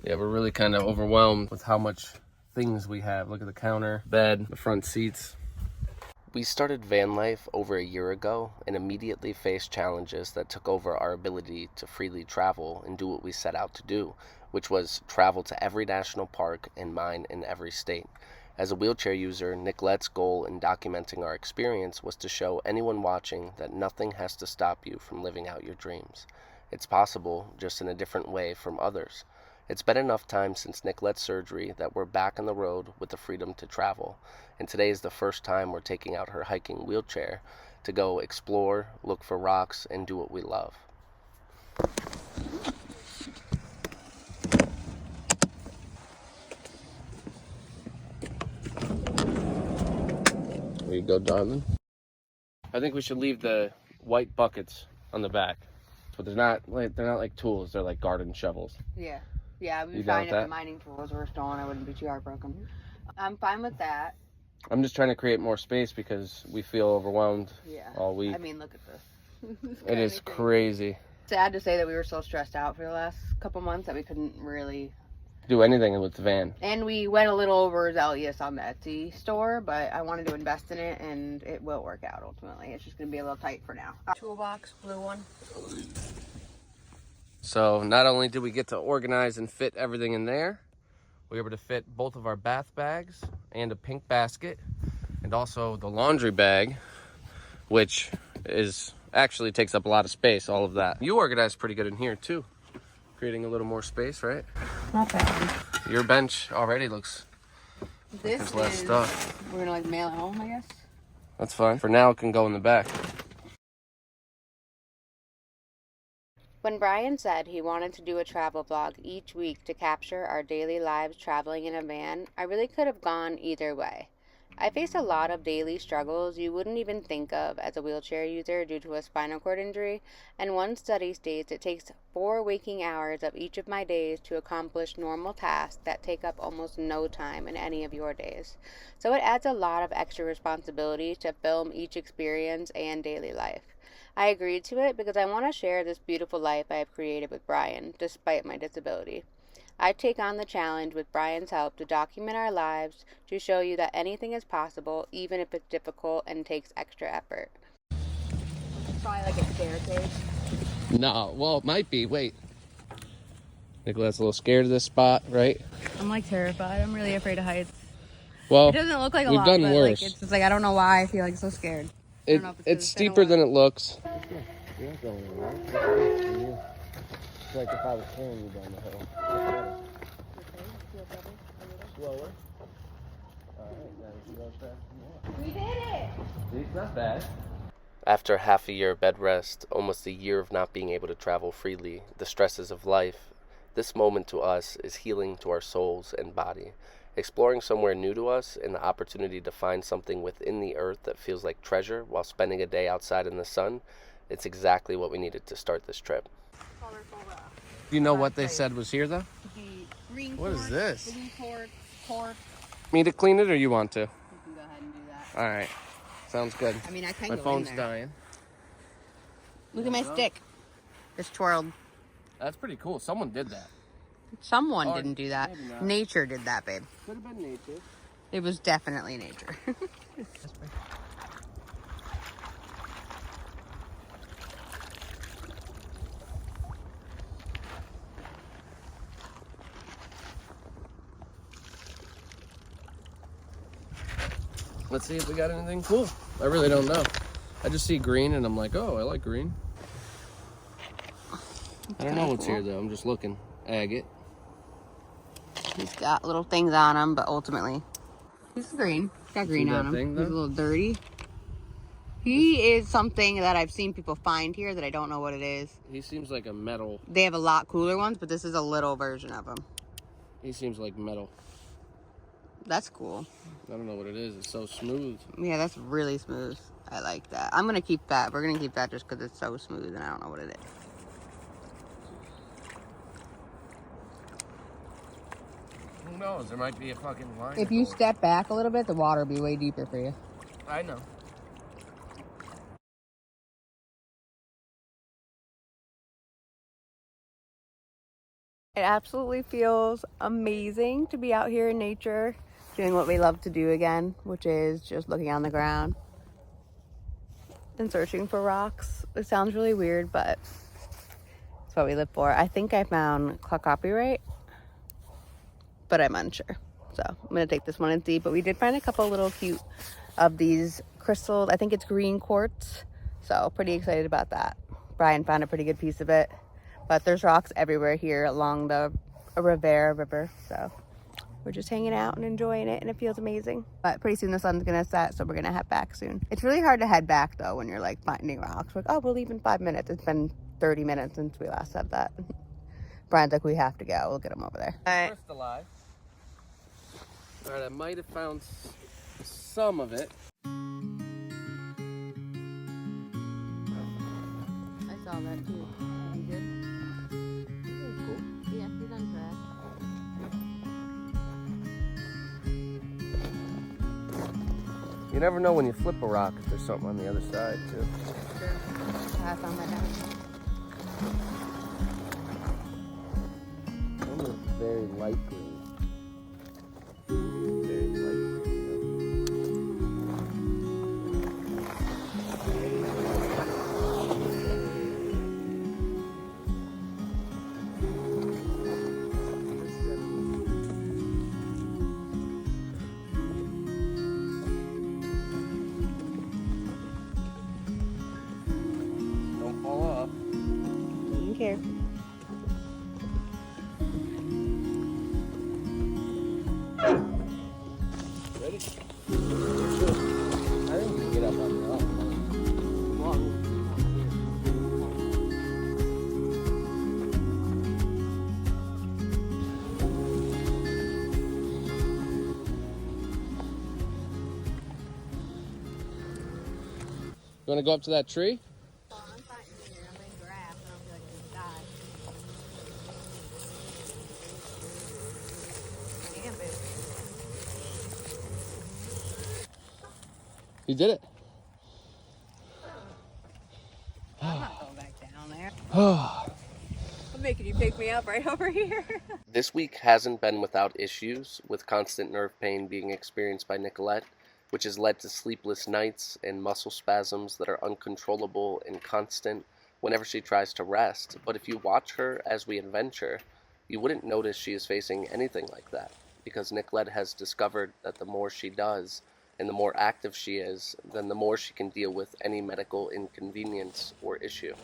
Yeah, we're really kind of overwhelmed with how much things we have. Look at the counter, bed, the front seats. We started van life over a year ago and immediately faced challenges that took over our ability to freely travel and do what we set out to do, which was travel to every national park and mine in every state. As a wheelchair user, Nicolette's goal in documenting our experience was to show anyone watching that nothing has to stop you from living out your dreams. It's possible, just in a different way from others. It's been enough time since Nicolette's surgery that we're back on the road with the freedom to travel, and today is the first time we're taking out her hiking wheelchair to go explore, look for rocks, and do what we love. There you go, darling. I think we should leave the white buckets on the back, but they're not like tools. They're like garden shovels. Yeah. Yeah, we'd be fine if the mining tools were stolen. I wouldn't be too heartbroken. I'm fine with that. I'm just trying to create more space because we feel overwhelmed all week. I mean, look at this. It is crazy. Sad to say that we were so stressed out for the last couple months that we couldn't really do anything with the van. And we went a little overzealous on the Etsy store, but I wanted to invest in it, and it will work out ultimately. It's just going to be a little tight for now. Toolbox, blue one. So not only did we get to organize and fit everything in there, we were able to fit both of our bath bags and a pink basket, and also the laundry bag, which is actually takes up a lot of space, all of that. You organized pretty good in here too, creating a little more space, right? Not bad. Your bench already looks there's less stuff. We're gonna mail it home, I guess. That's fine. For now, it can go in the back. When Brian said he wanted to do a travel vlog each week to capture our daily lives traveling in a van, I really could have gone either way. I face a lot of daily struggles you wouldn't even think of as a wheelchair user due to a spinal cord injury, and one study states it takes 4 waking hours of each of my days to accomplish normal tasks that take up almost no time in any of your days. So it adds a lot of extra responsibility to film each experience and daily life. I agreed to it because I want to share this beautiful life I have created with Brian, despite my disability. I take on the challenge with Brian's help to document our lives to show you that anything is possible, even if it's difficult and takes extra effort. Probably like a staircase. No, well, it might be. Wait. Nicolette's a little scared of this spot, right? I'm like terrified. I'm really afraid of heights. Well, it doesn't look like a we've lot, done but worse. like, it's just like I don't know why I feel like so scared. It's steeper than it looks. You're going around. It's like if I was carrying you down the hill. Slower. Alright, now you can go fast. We did it! It's not bad. After half a year of bed rest, almost a year of not being able to travel freely, the stresses of life, this moment to us is healing to our souls and body. Exploring somewhere new to us and the opportunity to find something within the earth that feels like treasure while spending a day outside in the sun, it's exactly what we needed to start this trip. You know what they said was here though? What is this? Me to clean it or you want to? You can go ahead and do that. Alright, sounds good. I mean, I can My go phone's in there. dying. Look at my stick. It's twirled. That's pretty cool. Someone did that. Someone didn't do that. maybe not. Nature did that, babe. Could have been nature. It was definitely nature. Let's see if we got anything cool. I really don't know. I just see green and I'm like, oh, I like green. I don't know what's here though. I'm just looking. Agate. He's got little things on him, but ultimately, he's green. He's got green on him. He's a little dirty. He is something that I've seen people find here that I don't know what it is. He seems like a metal. They have a lot cooler ones, but this is a little version of him. He seems like metal. That's cool. I don't know what it is. It's so smooth. Yeah, that's really smooth. I like that. I'm going to keep that. We're going to keep that just because it's so smooth and I don't know what it is. Who knows? There might be a fucking line. If you step back a little bit, the water will be way deeper for you. I know. It absolutely feels amazing to be out here in nature, doing what we love to do again, which is just looking on the ground and searching for rocks. It sounds really weird, but it's what we live for. I think I found copyright, but I'm unsure. So I'm gonna take this one and see, but we did find a couple little cute of these crystals. I think it's green quartz. So pretty excited about that. Brian found a pretty good piece of it, but there's rocks everywhere here along the Rivera River. So we're just hanging out and enjoying it, and it feels amazing. But pretty soon the sun's gonna set, so we're gonna head back soon. It's really hard to head back though when you're like finding rocks. Like, oh, we'll leave in 5 minutes. It's been 30 minutes since we last said that. Brian's like, we have to go. We'll get him over there. First alive. All right, I might have found some of it. I saw that too. You good? Cool. Yeah, he's on track. You never know when you flip a rock if there's something on the other side too. Sure. I found that out. Some are very light green. Very light green. Don't fall off. Don't care. Ready? I think you can get up on the rock. You want to go up to that tree? I'm fine here. I'm in grass. I don't feel like I just died. Damn, baby. You did it. I'm not going back down there. Oh. I'm making you pick me up right over here. This week hasn't been without issues, with constant nerve pain being experienced by Nicolette, which has led to sleepless nights and muscle spasms that are uncontrollable and constant whenever she tries to rest. But if you watch her as we adventure, you wouldn't notice she is facing anything like that, because Nicolette has discovered that the more she does and the more active she is, then the more she can deal with any medical inconvenience or issue.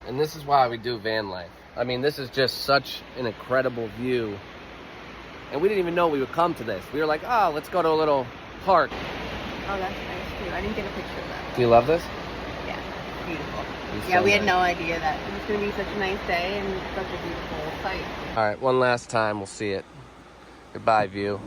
And this is why we do van life. I mean, this is just such an incredible view. And we didn't even know we would come to this. We were like, oh, let's go to a little park. Oh, that's nice too. I didn't get a picture of that. Do you love this? Yeah, beautiful. It's Yeah, so we had nice. no idea that it was going to be such a nice day and such a beautiful sight. All right, one last time. We'll see it. Goodbye, view.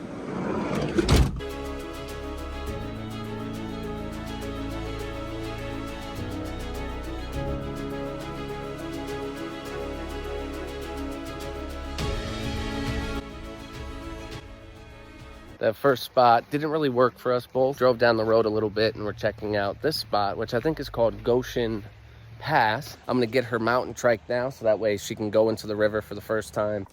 That first spot didn't really work for us both. Drove down the road a little bit and we're checking out this spot, which I think is called Goshen Pass. I'm gonna get her mountain trike now so that way she can go into the river for the first time.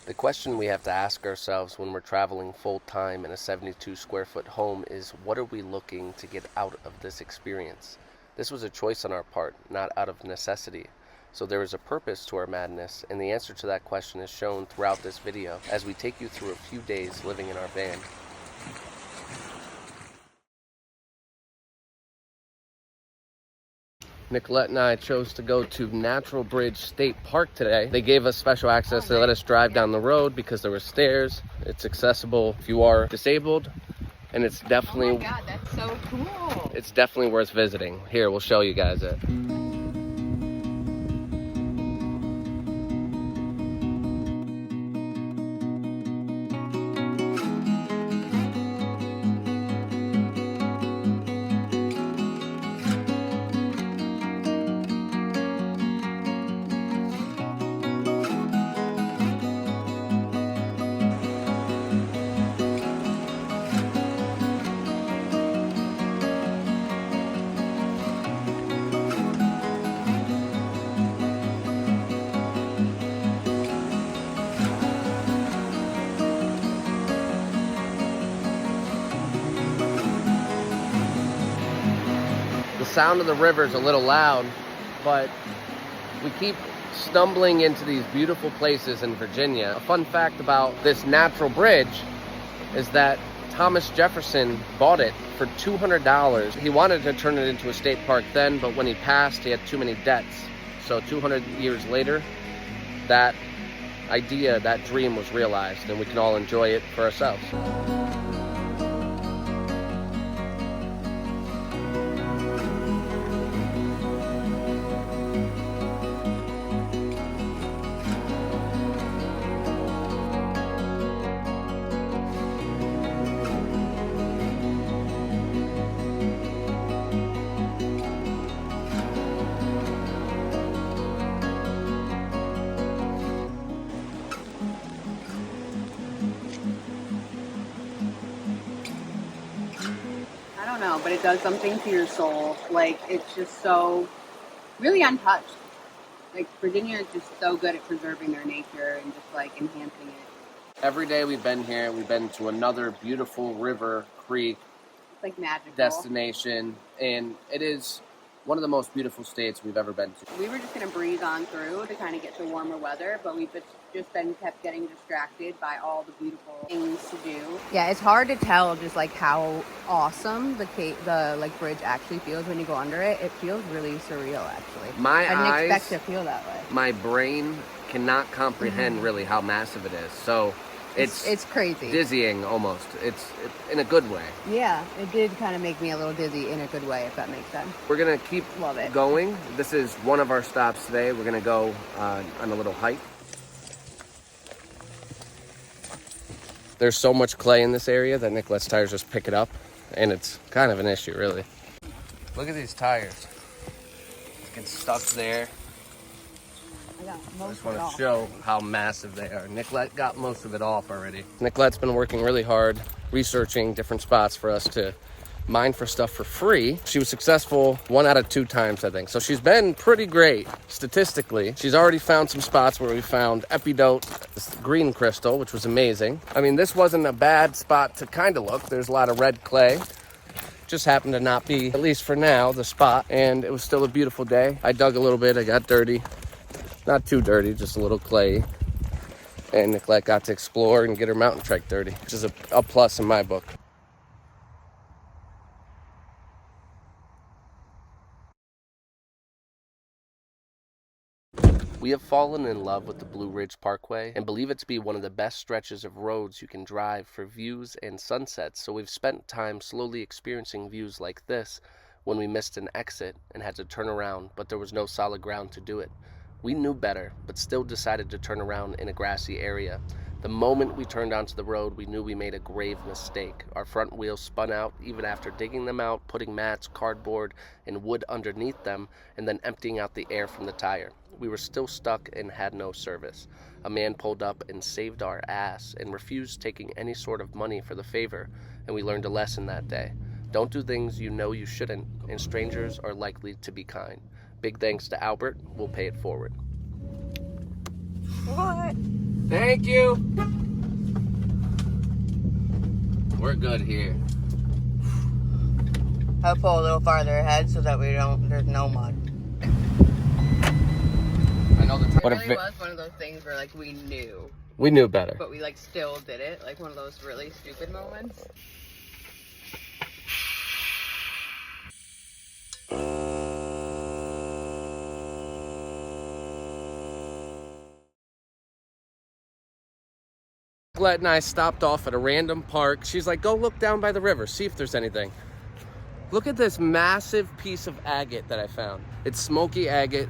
The question we have to ask ourselves when we're traveling full-time in a 72 square foot home is, what are we looking to get out of this experience? This was a choice on our part, not out of necessity. So there is a purpose to our madness, and the answer to that question is shown throughout this video as we take you through a few days living in our van. Nicolette and I chose to go to Natural Bridge State Park today. They gave us special access. They let us drive down the road because there were stairs. It's accessible if you are disabled, and it's definitely... Oh my God, that's so cool. It's definitely worth visiting. Here, we'll show you guys it. The sound of the river is a little loud, but we keep stumbling into these beautiful places in Virginia. A fun fact about this natural bridge is that Thomas Jefferson bought it for $200. He wanted to turn it into a state park then, but when he passed, he had too many debts. So 200 years later, that idea, that dream was realized, and we can all enjoy it for ourselves. I don't know, but it does something to your soul. Like, it's just so really untouched. Like, Virginia is just so good at preserving their nature and just like enhancing it. Every day we've been here, we've been to another beautiful river, creek, It's like magical. destination, and it is one of the most beautiful states we've ever been to. We were just going to breeze on through to kind of get to warmer weather, but we've just been kept getting distracted by all the beautiful things to do. Yeah, it's hard to tell just like how awesome the like bridge actually feels when you go under it. It feels really surreal, actually. My I didn't eyes, expect to feel that way. my brain cannot comprehend really how massive it is. So it's crazy. Dizzying almost. It's in a good way. Yeah, it did kind of make me a little dizzy in a good way, if that makes sense. We're gonna keep Love it. going. This is one of our stops today. We're gonna go on a little hike. There's so much clay in this area that Nicolette's tires just pick it up, and it's kind of an issue, really. Look at these tires. Get stuck there. I just want to show how massive they are. Nicolette got most of it off already. Nicolette's been working really hard, researching different spots for us to mine for stuff for free. She was successful 1 out of 2 times, I think. So she's been pretty great statistically. She's already found some spots where we found epidote, this green crystal, which was amazing. I mean, this wasn't a bad spot to kind of look. There's a lot of red clay. Just happened to not be, at least for now, the spot. And it was still a beautiful day. I dug a little bit. I got dirty. Not too dirty, just a little clay. And Nicolette got to explore and get her mountain trek dirty, which is a plus in my book. We have fallen in love with the Blue Ridge Parkway and believe it to be one of the best stretches of roads you can drive for views and sunsets, so we've spent time slowly experiencing views like this when we missed an exit and had to turn around, but there was no solid ground to do it. We knew better, but still decided to turn around in a grassy area. The moment we turned onto the road, we knew we made a grave mistake. Our front wheels spun out even after digging them out, putting mats, cardboard, and wood underneath them, and then emptying out the air from the tire. We were still stuck and had no service. A man pulled up and saved our ass and refused taking any sort of money for the favor, and we learned a lesson that day. Don't do things you know you shouldn't, and strangers are likely to be kind. Big thanks to Albert. We'll pay it forward. What? Thank you. We're good here. I'll pull a little farther ahead so that there's no mud. I know the It really was one of those things where like we knew better. but we like still did it. Like one of those really stupid moments. Colette and I stopped off at a random park. She's like, go look down by the river, see if there's anything. Look at this massive piece of agate that I found. It's smoky agate.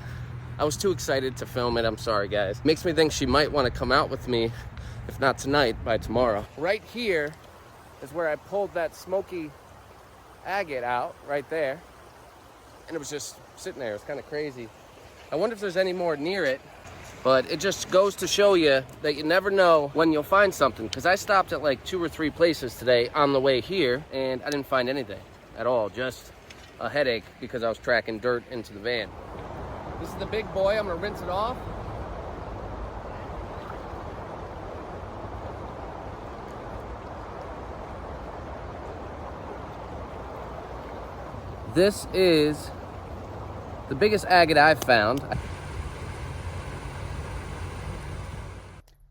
I was too excited to film it, I'm sorry guys. Makes me think she might want to come out with me, if not tonight, by tomorrow. Right here is where I pulled that smoky agate out, right there. And it was just sitting there, it's kind of crazy. I wonder if there's any more near it. But it just goes to show you that you never know when you'll find something. Because I stopped at like 2 or 3 places today on the way here, and I didn't find anything at all. Just a headache because I was tracking dirt into the van. This is the big boy. I'm gonna rinse it off. This is the biggest agate I've found.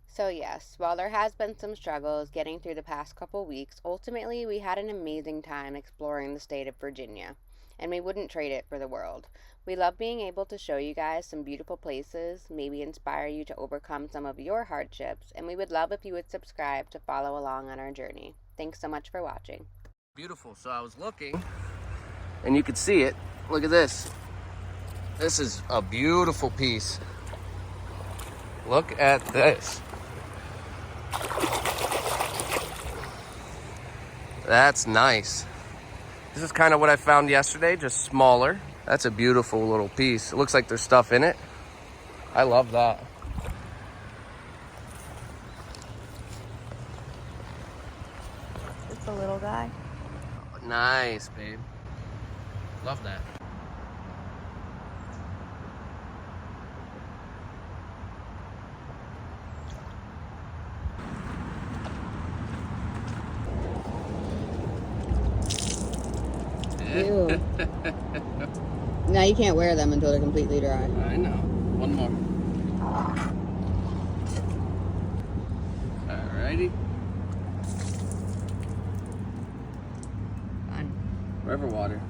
So yes, while there has been some struggles getting through the past couple weeks, ultimately we had an amazing time exploring the state of Virginia, and we wouldn't trade it for the world. We love being able to show you guys some beautiful places, maybe inspire you to overcome some of your hardships, and we would love if you would subscribe to follow along on our journey. Thanks so much for watching. Beautiful. So I was looking, and you could see it. Look at this. This is a beautiful piece. Look at this. That's nice. This is kind of what I found yesterday, just smaller. That's a beautiful little piece. It looks like there's stuff in it. I love that. It's a little guy. Nice, babe. Love that. Ew. Now you can't wear them until they're completely dry. I know. One more. Alrighty. Fun. River water.